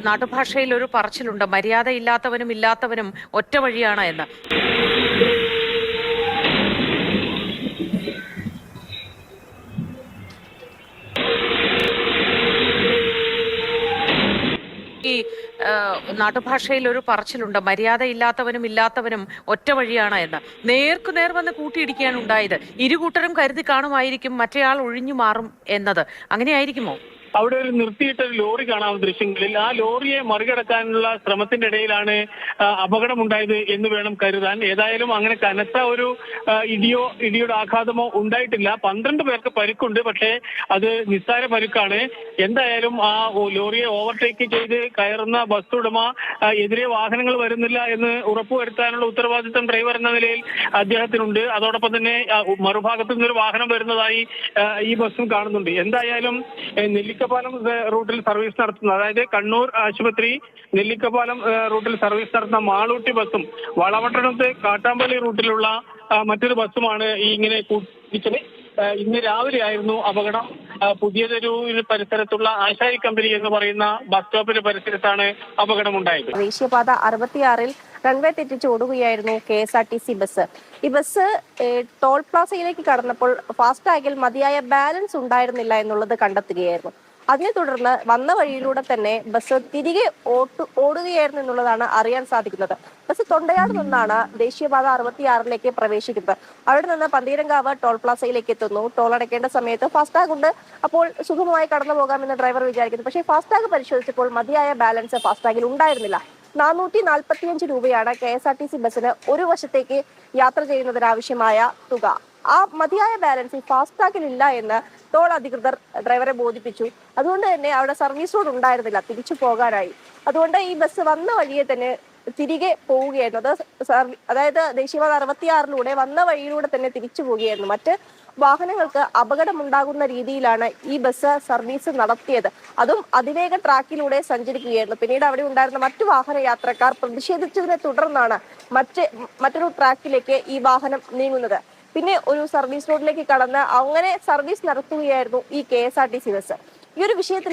നാട്ടുഭാഷയിൽ ഒരു പറച്ചിലുണ്ട്, മര്യാദയില്ലാത്തവനും ഇല്ലാത്തവനും ഒറ്റ വഴിയാണ് എന്ന്. ഈ നാട്ടുഭാഷയിൽ ഒരു പറച്ചിലുണ്ട്, മര്യാദയില്ലാത്തവനും ഇല്ലാത്തവനും ഒറ്റ വഴിയാണ് എന്ന്. നേർക്കുനേർ വന്ന് കൂട്ടിയിടിക്കുകയാണ് ഉണ്ടായത്. ഇരുകൂട്ടരും കരുതി കാണുമായിരിക്കും മറ്റേയാൾ ഒഴിഞ്ഞു മാറും എന്നത്. അങ്ങനെയായിരിക്കുമോ? അവിടെ ഒരു നിർത്തിയിട്ട ഒരു ലോറി കാണാം ദൃശ്യങ്ങളിൽ. ആ ലോറിയെ മറികടക്കാനുള്ള ശ്രമത്തിന്റെ ഇടയിലാണ് അപകടമുണ്ടായത് എന്ന് വേണം കരുതാൻ. ഏതായാലും അങ്ങനെ കനത്ത ഒരു ഇടിയുടെ ആഘാതമോ ഉണ്ടായിട്ടില്ല. 12 പേർക്ക് പരിക്കുണ്ട്, പക്ഷേ അത് നിസ്സാര പരുക്കാണ്. എന്തായാലും ആ ലോറിയെ ഓവർടേക്ക് ചെയ്ത് കയറുന്ന ബസ് ഉടമ എതിരെ വാഹനങ്ങൾ വരുന്നില്ല എന്ന് ഉറപ്പുവരുത്താനുള്ള ഉത്തരവാദിത്തം ഡ്രൈവർ എന്ന നിലയിൽ അദ്ദേഹത്തിനുണ്ട്. അതോടൊപ്പം തന്നെ മറുഭാഗത്തു നിന്നൊരു വാഹനം വരുന്നതായി ഈ ബസ്സും കാണുന്നുണ്ട്. എന്തായാലും നെല്ലിക്കപ്പാലം റൂട്ടിൽ സർവീസ് നടത്തുന്ന, അതായത് കണ്ണൂർ ആശുപത്രി നെല്ലിക്കപ്പാലം റൂട്ടിൽ സർവീസ് നടത്തുന്ന മാളൂട്ടി ബസ്സും വളപട്ടണത്ത് കാട്ടാമ്പള്ളി റൂട്ടിലുള്ള മറ്റൊരു ബസ്സുമാണ് ഈ ഇങ്ങനെ കൂട്ടിച്ചത്. ഇന്ന് രാവിലെ ആയിരുന്നു അപകടം. പുതിയ തെരുവിന് പരിസരത്തുള്ള ആശാരി കമ്പനി എന്ന് പറയുന്ന ബസ് സ്റ്റോപ്പിന് പരിസരത്താണ് അപകടമുണ്ടായത്. ദേശീയപാത 66-ൽ റൺവേ തെറ്റിച്ച് ഓടുകയായിരുന്നു KSRTC ബസ്. ഈ ബസ് ടോൾ പ്ലാസയിലേക്ക് കടന്നപ്പോൾ ഫാസ്ടാഗിൽ മതിയായ ബാലൻസ് ഉണ്ടായിരുന്നില്ല എന്നുള്ളത് കണ്ടെത്തുകയായിരുന്നു. അതിനെ തുടർന്ന് വന്ന വഴിയിലൂടെ തന്നെ ബസ് തിരികെ ഓടുകയായിരുന്നു എന്നുള്ളതാണ് അറിയാൻ സാധിക്കുന്നത്. ബസ് തൊണ്ടയാട് നിന്നാണ് ദേശീയപാത 66-ലേക്ക് പ്രവേശിക്കുന്നത്. അവിടെ നിന്ന് പന്തീരങ്കാവ് ടോൾ പ്ലാസയിലേക്ക് എത്തുന്നു. ടോൾ അടയ്ക്കേണ്ട സമയത്ത് ഫാസ്ടാഗ് ഉണ്ട്, അപ്പോൾ സുഗമമായി കടന്നു പോകാമെന്ന് ഡ്രൈവർ വിചാരിക്കുന്നു. പക്ഷേ ഫാസ്ടാഗ് പരിശോധിച്ചപ്പോൾ മതിയായ ബാലൻസ് ഫാസ്ടാഗിൽ ഉണ്ടായിരുന്നില്ല. 445 രൂപയാണ് KSRTC ബസ്സിന് ഒരു വശത്തേക്ക് യാത്ര ചെയ്യുന്നതിനാവശ്യമായ തുക. ആ മതിയായ ബാലൻസ് ഫാസ്ടാഗിൽ ഇല്ല എന്ന് ടോൾ അധികൃതർ ഡ്രൈവറെ ബോധിപ്പിച്ചു. അതുകൊണ്ട് തന്നെ അവിടെ സർവീസ് റോഡ് ഉണ്ടായിരുന്നില്ല തിരിച്ചു പോകാനായി. അതുകൊണ്ട് ഈ ബസ് വന്ന വഴിയെ തന്നെ തിരികെ പോവുകയായിരുന്നു. അതായത് ദേശീയപാത 66-ലൂടെ വന്ന വഴിയിലൂടെ തന്നെ തിരിച്ചു പോവുകയായിരുന്നു. മറ്റ് വാഹനങ്ങൾക്ക് അപകടമുണ്ടാകുന്ന രീതിയിലാണ് ഈ ബസ് സർവീസ് നടത്തിയത്. അതും അതിവേഗ ട്രാക്കിലൂടെ സഞ്ചരിക്കുകയായിരുന്നു. പിന്നീട് അവിടെ ഉണ്ടായിരുന്ന മറ്റു വാഹന യാത്രക്കാർ പ്രതിഷേധിച്ചതിനെ തുടർന്നാണ് മറ്റൊരു ട്രാക്കിലേക്ക് ഈ വാഹനം നീങ്ങുന്നത്. പിന്നെ ഒരു സർവീസ് റോഡിലേക്ക് കടന്ന് അങ്ങനെ സർവീസ് നടത്തുകയായിരുന്നു ഈ KSRTC ബസ്. ഈ ഒരു വിഷയത്തിൽ